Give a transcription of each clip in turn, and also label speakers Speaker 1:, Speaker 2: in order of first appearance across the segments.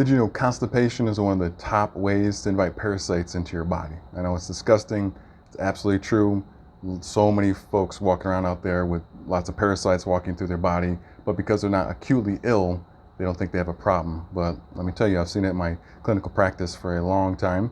Speaker 1: Did you know constipation is one of the top ways to invite parasites into your body? I know it's disgusting. It's absolutely true. So many folks walking around out there with lots of parasites walking through their body, but because they're not acutely ill, they don't think they have a problem. But let me tell you, I've seen it in my clinical practice for a long time.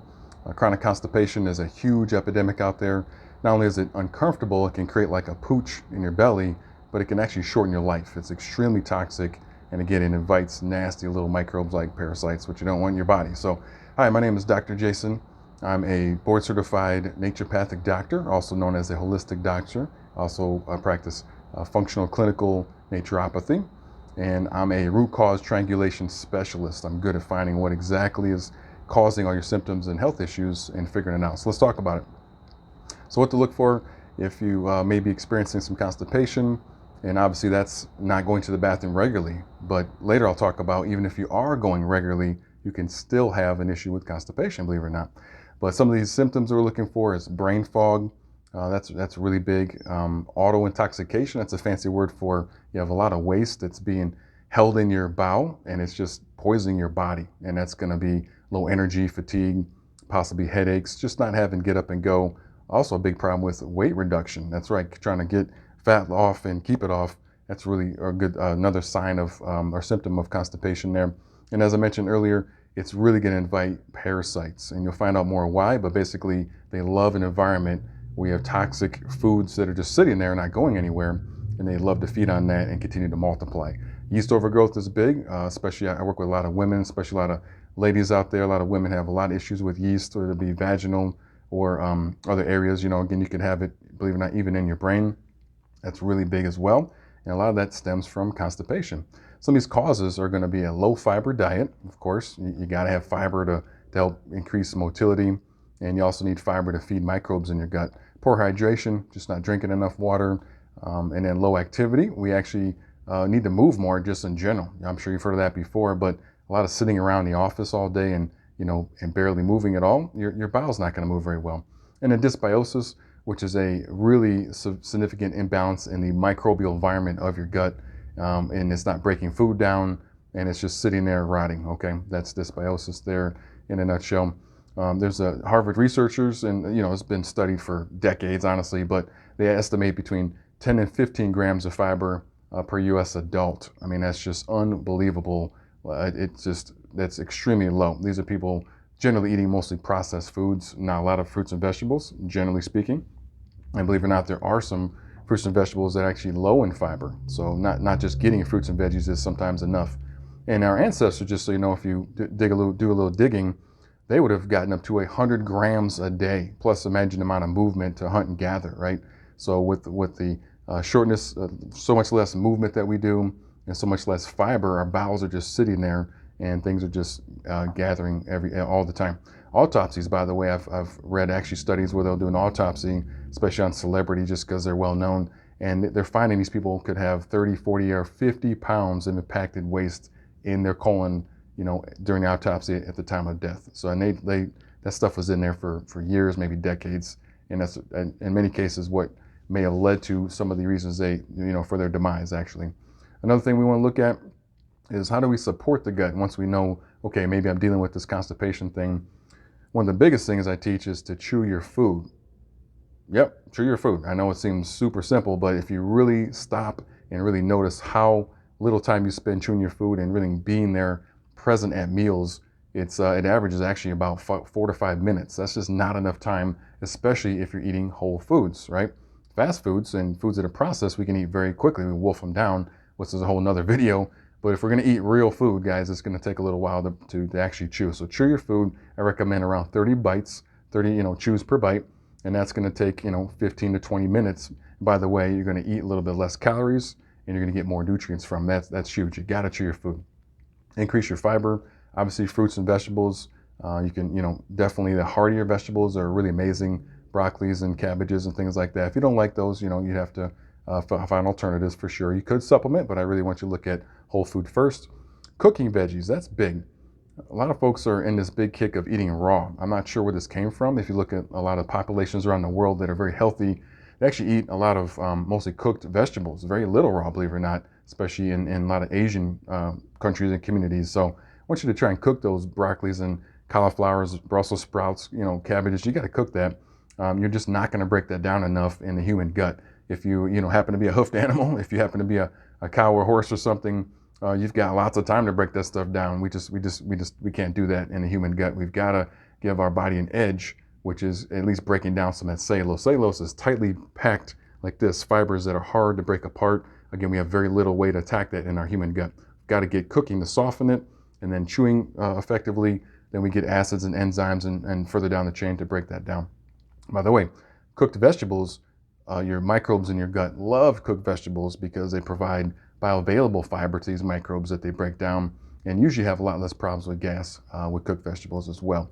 Speaker 1: Chronic constipation is a huge epidemic out there. Not only is it uncomfortable, it can create like a pooch in your belly, but it can actually shorten your life. It's extremely toxic. And again, it invites nasty little microbes like parasites, which you don't want in your body. So, hi, my name is Dr. Jason. I'm a board certified naturopathic doctor, also known as a holistic doctor. Also, I practice functional clinical naturopathy. And I'm a root cause triangulation specialist. I'm good at finding what exactly is causing all your symptoms and health issues and figuring it out. So let's talk about it. So what to look for if you may be experiencing some constipation, and obviously that's not going to the bathroom regularly, but later I'll talk about even if you are going regularly, you can still have an issue with constipation, believe it or not. But some of these symptoms we're looking for is brain fog. That's really big. Auto intoxication, that's a fancy word for you have a lot of waste that's being held in your bowel and it's just poisoning your body. And that's going to be low energy, fatigue, possibly headaches, just not having get up and go. Also a big problem with weight reduction. That's right, trying to get fat off and keep it off. That's really a good another sign of or symptom of constipation there. And as I mentioned earlier, it's really going to invite parasites, and you'll find out more why. But basically, they love an environment where you have toxic foods that are just sitting there, not going anywhere, and they love to feed on that and continue to multiply. Yeast overgrowth is big, especially I work with a lot of women, especially a lot of ladies out there. A lot of women have a lot of issues with yeast, whether it be vaginal or other areas. You know, again, you can have it, believe it or not, even in your brain. That's really big as well. And a lot of that stems from constipation. Some of these causes are going to be a low fiber diet. Of course, you got to have fiber to help increase motility. And you also need fiber to feed microbes in your gut. Poor hydration, just not drinking enough water. And then low activity. We actually need to move more just in general. I'm sure you've heard of that before, but a lot of sitting around the office all day and barely moving at all, your bowel's not going to move very well. And then dysbiosis, which is a really significant imbalance in the microbial environment of your gut, and it's not breaking food down, and it's just sitting there rotting. Okay, that's dysbiosis there in a nutshell. There's Harvard researchers, and it's been studied for decades, honestly, but they estimate between 10 and 15 grams of fiber per U.S. adult. I mean, that's just unbelievable. That's extremely low. These are people generally eating mostly processed foods, not a lot of fruits and vegetables, generally speaking. And believe it or not, there are some fruits and vegetables that are actually low in fiber. So not just getting fruits and veggies is sometimes enough. And our ancestors, just so you know, if you do a little digging, they would have gotten up to 100 grams a day. Plus, imagine the amount of movement to hunt and gather, right? So with the shortness, so much less movement that we do, and so much less fiber, our bowels are just sitting there, and things are just gathering all the time. Autopsies, by the way, I've read actually studies where they'll do an autopsy, especially on celebrity, just because they're well known, and they're finding these people could have 30, 40, or 50 pounds of impacted waste in their colon, during the autopsy at the time of death. So, and that stuff was in there for years, maybe decades, and that's in many cases what may have led to some of the reasons for their demise, actually. Another thing we want to look at is how do we support the gut once we know, okay, maybe I'm dealing with this constipation thing. One of the biggest things I teach is to chew your food. Yep, chew your food. I know it seems super simple, but if you really stop and really notice how little time you spend chewing your food and really being there present at meals, it averages actually about 4 to 5 minutes. That's just not enough time, especially if you're eating whole foods, right? Fast foods and foods that are processed, we can eat very quickly. We wolf them down, which is a whole nother video. But if we're going to eat real food, guys, it's going to take a little while to actually chew. So chew your food. I recommend around 30 bites, 30 chews per bite, and that's going to take 15 to 20 minutes. By the way, you're going to eat a little bit less calories, and you're going to get more nutrients from that. That's huge. You got to chew your food. Increase your fiber. Obviously, fruits and vegetables. You can definitely the heartier vegetables are really amazing. Broccolis and cabbages and things like that. If you don't like those, you'd have to find alternatives for sure. You could supplement, but I really want you to look at whole food first. Cooking veggies, that's big. A lot of folks are in this big kick of eating raw. I'm not sure where this came from. If you look at a lot of populations around the world that are very healthy, they actually eat a lot of mostly cooked vegetables, very little raw, believe it or not, especially in a lot of Asian countries and communities. So want you to try and cook those broccolis and cauliflowers, Brussels sprouts, cabbages. You got to cook that. You're just not going to break that down enough in the human gut. If you happen to be a hoofed animal, if you happen to be a cow or horse or something, you've got lots of time to break that stuff down. We can't do that in the human gut. We've got to give our body an edge, which is at least breaking down some of that cellulose. Cellulose is tightly packed like this, fibers that are hard to break apart. Again, we have very little way to attack that in our human gut. Got to get cooking to soften it, and then chewing effectively. Then we get acids and enzymes and further down the chain to break that down. By the way, cooked vegetables, your microbes in your gut love cooked vegetables because they provide bioavailable fiber to these microbes that they break down, and usually have a lot less problems with gas with cooked vegetables as well.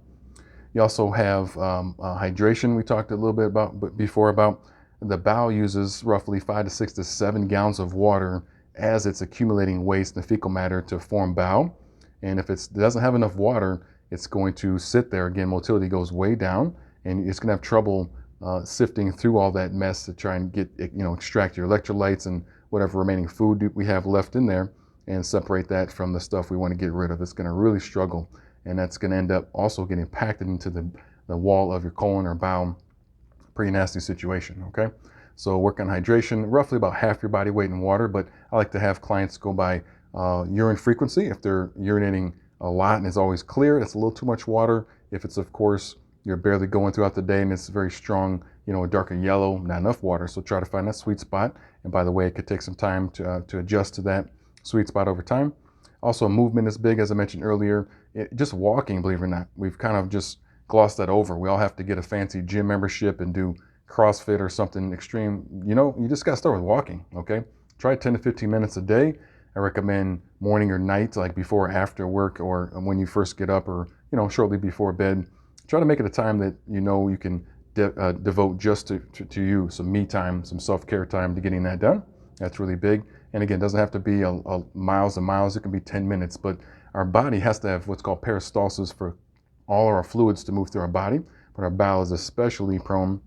Speaker 1: You also have hydration. We talked a little bit about before about the bowel uses roughly 5 to 6 to 7 gallons of water as it's accumulating waste and fecal matter to form bowel. And if it doesn't have enough water, it's going to sit there. Again, motility goes way down, and it's going to have trouble sifting through all that mess to try and get, extract your electrolytes and whatever remaining food we have left in there and separate that from the stuff we want to get rid of. It's going to really struggle, and that's going to end up also getting packed into the wall of your colon or bowel. Pretty nasty situation, okay? So work on hydration, roughly about half your body weight in water, but I like to have clients go by urine frequency. If they're urinating a lot and it's always clear, it's a little too much water. If it's, of course, you're barely going throughout the day and it's very strong, a darker yellow, not enough water. So try to find that sweet spot. And by the way, it could take some time to adjust to that sweet spot over time. Also, movement is big, as I mentioned earlier. Just walking, believe it or not, we've kind of just glossed that over. We all have to get a fancy gym membership and do CrossFit or something extreme. You just got to start with walking, okay? Try 10 to 15 minutes a day. I recommend morning or night, like before or after work, or when you first get up, or shortly before bed. Try to make it a time that you can devote just to you, some me time, some self-care time to getting that done. That's really big. And again, it doesn't have to be miles and miles. It can be 10 minutes, but our body has to have what's called peristalsis for all of our fluids to move through our body, but our bowel is especially prone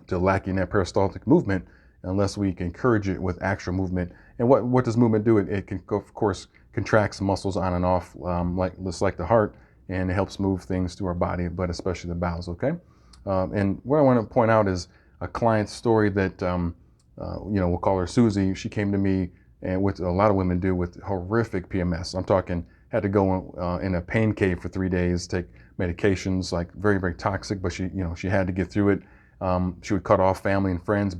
Speaker 1: to lacking that peristaltic movement unless we encourage it with actual movement. And what does movement do? It can, of course, contracts muscles on and off, like the heart, and it helps move things through our body, but especially the bowels, okay? And what I want to point out is a client's story that, we'll call her Susie. She came to me, and with a lot of women do, with horrific PMS. I'm talking, had to go in a pain cave for 3 days, take medications, like very, very toxic, but she had to get through it. She would cut off family and friends,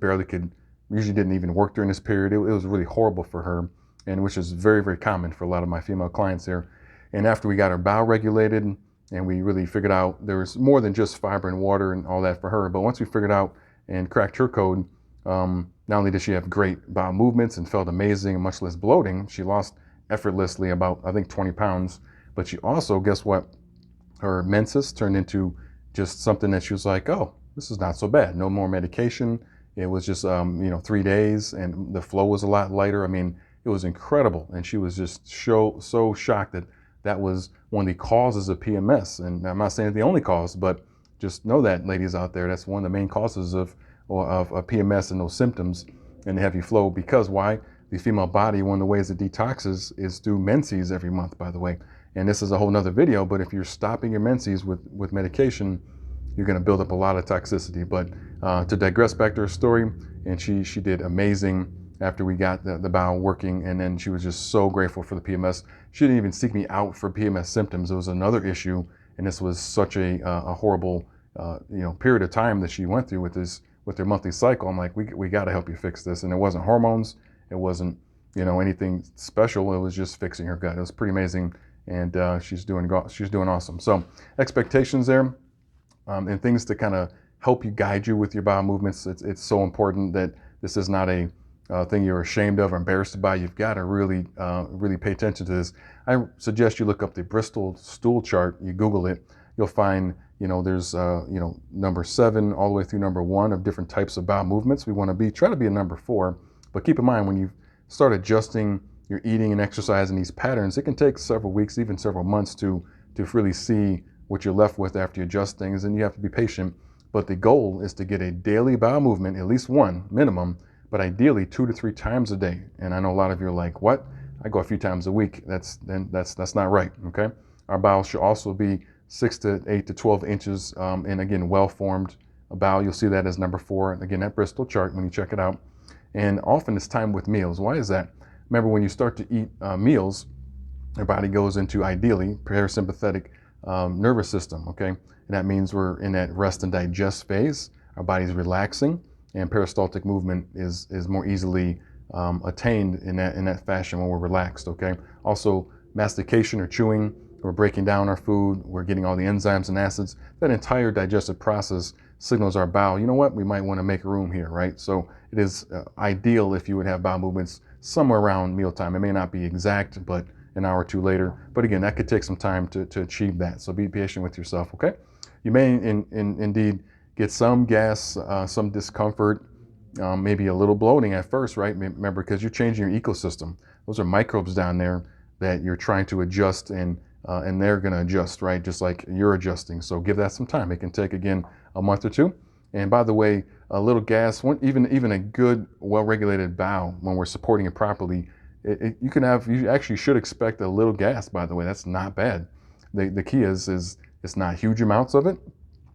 Speaker 1: usually didn't even work during this period. It was really horrible for her, and which is very, very common for a lot of my female clients there. And after we got her bowel regulated and we really figured out there was more than just fiber and water and all that for her, but once we figured out and cracked her code, not only did she have great bowel movements and felt amazing and much less bloating, she lost effortlessly about, I think, 20 pounds. But she also, guess what? Her menses turned into just something that she was like, oh, this is not so bad. No more medication. It was just, 3 days, and the flow was a lot lighter. I mean, it was incredible. And she was just so shocked that was one of the causes of PMS. And I'm not saying it's the only cause, but just know that, ladies out there, that's one of the main causes of PMS and those symptoms and the heavy flow. Because why? The female body, one of the ways it detoxes is through Menses every month, by the way. And this is a whole nother video, but if you're stopping your Menses with medication, you're going to build up a lot of toxicity. But to digress back to her story, and she did amazing after we got the bowel working, and then she was just so grateful for the PMS. She didn't even seek me out for PMS symptoms. It was another issue, and this was such a horrible period of time that she went through with her monthly cycle. I'm like, we got to help you fix this. And it wasn't hormones, it wasn't anything special. It was just fixing her gut. It was pretty amazing, and she's doing awesome. So expectations there, and things to kind of help you, guide you with your bowel movements. It's so important that this is not a thing you're ashamed of or embarrassed by. You've got to really pay attention to this. I suggest you look up the Bristol stool chart. You Google it. You'll find, there's, number 7 all the way through number 1 of different types of bowel movements. We want to try to be a number 4, but keep in mind when you start adjusting your eating and exercise in these patterns, it can take several weeks, even several months to really see what you're left with after you adjust things, and you have to be patient. But the goal is to get a daily bowel movement, at least one minimum, but ideally 2 to 3 times a day. And I know a lot of you are like, what? I go a few times a week. That's not right, okay? Our bowel should also be 6 to 8 to 12 inches, and again, well-formed bowel. You'll see that as number 4. Again, that Bristol chart when you check it out. And often it's time with meals. Why is that? Remember, when you start to eat meals, your body goes into, ideally, parasympathetic nervous system, okay? And that means we're in that rest and digest phase. Our body's relaxing, and peristaltic movement is more easily attained in that fashion when we're relaxed, okay? Also, mastication or chewing, we're breaking down our food, we're getting all the enzymes and acids. That entire digestive process signals our bowel, you know what, we might want to make room here, right? So it is ideal if you would have bowel movements somewhere around mealtime. It may not be exact, but an hour or two later. But again, that could take some time to achieve that. So be patient with yourself, okay? You may indeed get some gas, some discomfort, maybe a little bloating at first, right? Remember, because you're changing your ecosystem. Those are microbes down there that you're trying to adjust, and they're going to adjust, right? Just like you're adjusting. So give that some time. It can take, again, a month or two. And by the way, a little gas, even a good, well-regulated bowel, when we're supporting it properly, you actually should expect a little gas, by the way. That's not bad. The key is it's not huge amounts of it,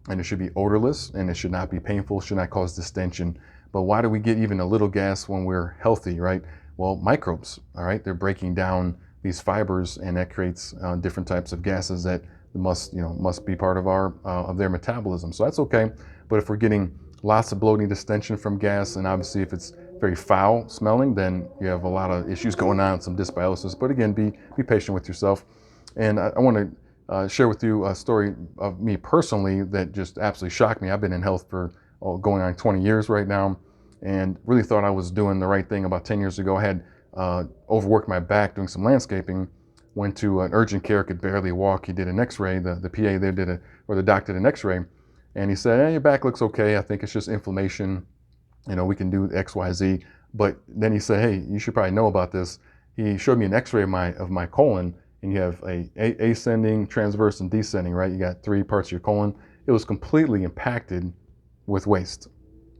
Speaker 1: and it should be odorless, and it should not be painful, should not cause distension. But why do we get even a little gas when we're healthy, right? Well, microbes, all right? They're breaking down these fibers, and that creates different types of gases that must be part of their metabolism. So that's okay. But if we're getting lots of bloating, distension from gas, and obviously if it's very foul smelling, then you have a lot of issues going on, some dysbiosis. But again, be patient with yourself. And I want to share with you a story of me personally that just absolutely shocked me. I've been in health for going on 20 years right now, and really thought I was doing the right thing. About 10 years ago, I had overworked my back doing some landscaping. Went to an urgent care, could barely walk. He did an x-ray. The PA there the doctor did an x-ray, and he said, hey, your back looks okay. I think it's just inflammation. We can do X, Y, Z. But then he said, hey, you should probably know about this. He showed me an x-ray of my colon, and you have a ascending, transverse, and descending, right? You got 3 parts of your colon. It was completely impacted with waste.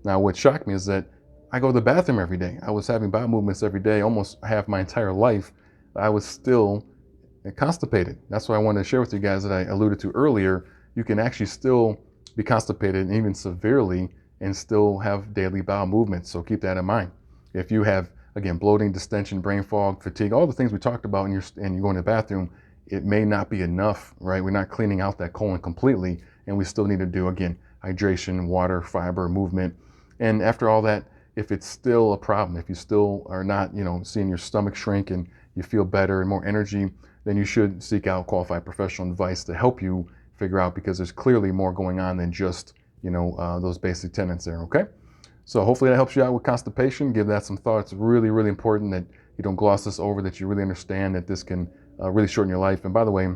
Speaker 1: Now, what shocked me is that I go to the bathroom every day. I was having bowel movements every day, almost half my entire life. I was still constipated. That's what I wanted to share with you guys that I alluded to earlier. You can actually still be constipated, and even severely, and still have daily bowel movements. So keep that in mind. If you have, again, bloating, distension, brain fog, fatigue, all the things we talked about, and you're going to the bathroom, it may not be enough, right? We're not cleaning out that colon completely, and we still need to do, again, hydration, water, fiber, movement. And after all that, if it's still a problem, if you still are not, seeing your stomach shrink and you feel better and more energy, then you should seek out qualified professional advice to help you figure out, because there's clearly more going on than just, those basic tenets there, okay? So hopefully that helps you out with constipation. Give that some thought. It's really, really important that you don't gloss this over, that you really understand that this can really shorten your life. And by the way,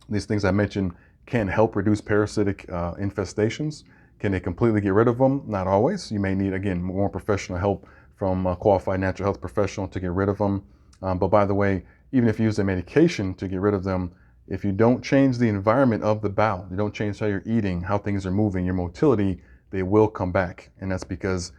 Speaker 1: these things I mentioned can help reduce parasitic infestations. Can they completely get rid of them? Not always. You may need, again, more professional help from a qualified natural health professional to get rid of them. But by the way, even if you use a medication to get rid of them, if you don't change the environment of the bowel, you don't change how you're eating, how things are moving, your motility, they will come back. And that's because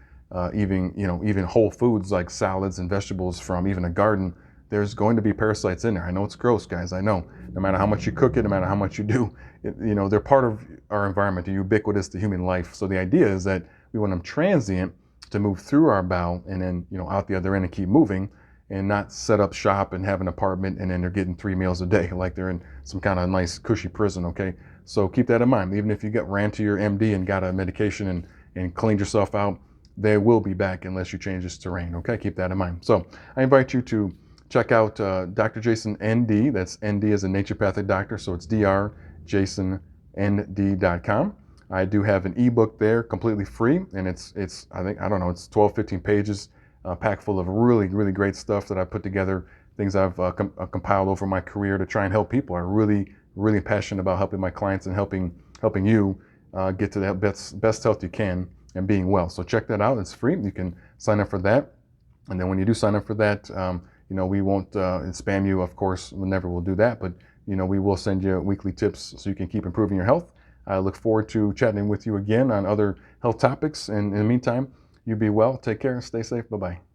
Speaker 1: even whole foods like salads and vegetables from even a garden, there's going to be parasites in there. I know it's gross, guys. I know. No matter how much you cook it, no matter how much you do, they're part of our environment. They're ubiquitous to human life. So the idea is that we want them transient to move through our bowel and then, out the other end and keep moving, and not set up shop and have an apartment and then they're getting 3 meals a day like they're in some kind of nice cushy prison, okay? So keep that in mind. Even if you ran to your MD and got a medication and cleaned yourself out, they will be back unless you change this terrain, okay? Keep that in mind. So I invite you to check out Dr. Jason ND. That's ND as a naturopathic doctor, so it's drjasonnd.com. I do have an ebook there, completely free, and it's 12, 15 pages, packed full of really, really great stuff that I put together, things I've compiled over my career to try and help people. I'm really, really passionate about helping my clients and helping you get to that best health you can and being well. So check that out. It's free. You can sign up for that. And then when you do sign up for that, we won't spam you, of course. We never will do that. But, we will send you weekly tips so you can keep improving your health. I look forward to chatting with you again on other health topics. And in the meantime, you be well, take care, and stay safe. Bye-bye.